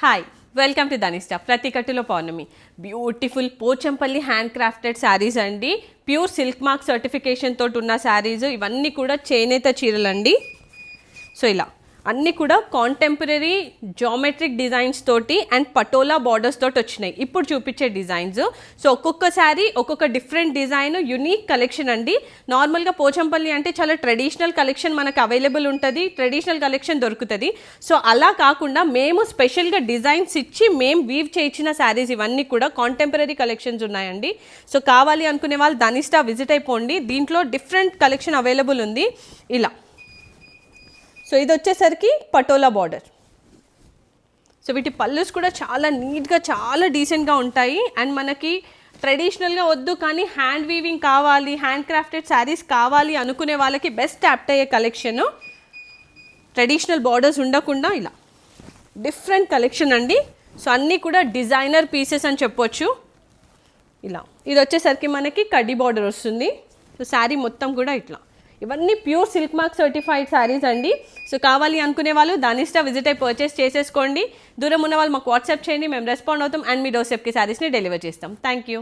Hi, welcome to Dhanishta. ప్రతి కట్టులో Pournami beautiful Pochampally handcrafted sarees అండి. ప్యూర్ సిల్క్ మార్క్ సర్టిఫికేషన్ తోటి ఉన్న శారీస్ ఇవన్నీ కూడా చేనేత చీరలు అండి. సో ఇలా అన్నీ కూడా కాంటెంపరీ జామెట్రిక్ డిజైన్స్ తోటి అండ్ పటోలా బార్డర్స్ తోటి వచ్చినాయి ఇప్పుడు చూపించే డిజైన్స్. సో ఒక్కొక్క శారీ ఒక్కొక్క డిఫరెంట్ డిజైన్, యునిక్ కలెక్షన్ అండి. నార్మల్గా పోచంపల్లి అంటే చాలా ట్రెడిషనల్ కలెక్షన్ మనకు అవైలబుల్ ఉంటుంది, ట్రెడిషనల్ కలెక్షన్ దొరుకుతుంది. సో అలా కాకుండా మేము స్పెషల్గా డిజైన్స్ ఇచ్చి మేము వీవ్ చేయించిన శారీస్ ఇవన్నీ కూడా కాంటెంపరీ కలెక్షన్స్ ఉన్నాయండి. సో కావాలి అనుకునే వాళ్ళు ధనిష్ట విజిట్ అయిపోండి. దీంట్లో డిఫరెంట్ కలెక్షన్ అవైలబుల్ ఉంది. ఇలా సో ఇది వచ్చేసరికి పటోలా బార్డర్. సో వీటి పళ్ళుస్ కూడా చాలా నీట్గా చాలా డీసెంట్గా ఉంటాయి. అండ్ మనకి ట్రెడిషనల్గా వద్దు కానీ హ్యాండ్ వీవింగ్ కావాలి, హ్యాండ్ క్రాఫ్టెడ్ శారీస్ కావాలి అనుకునే వాళ్ళకి బెస్ట్ యాప్ట్ అయ్యే కలెక్షన్. ట్రెడిషనల్ బార్డర్స్ ఉండకుండా ఇలా డిఫరెంట్ కలెక్షన్ అండి. సో అన్నీ కూడా డిజైనర్ పీసెస్ అని చెప్పొచ్చు. ఇలా ఇది వచ్చేసరికి మనకి కడ్డీ బార్డర్ వస్తుంది. సో శారీ మొత్తం కూడా ఇట్లా ఇవన్నీ pure silk mark certified saris అండి. సో కావాలి అనుకునే వాళ్ళు ధనిష్ట విజిట్ అయి పర్చేస్ చేసేసుకోండి. దూరం ఉన్న వాళ్ళు మాకు వాట్సాప్ చేయండి, మేము రెస్పాండ్ అవుతాం అండ్ మీ డోర్స్టెప్కి శారీస్ని డెలివర్ చేస్తాం. Thank you.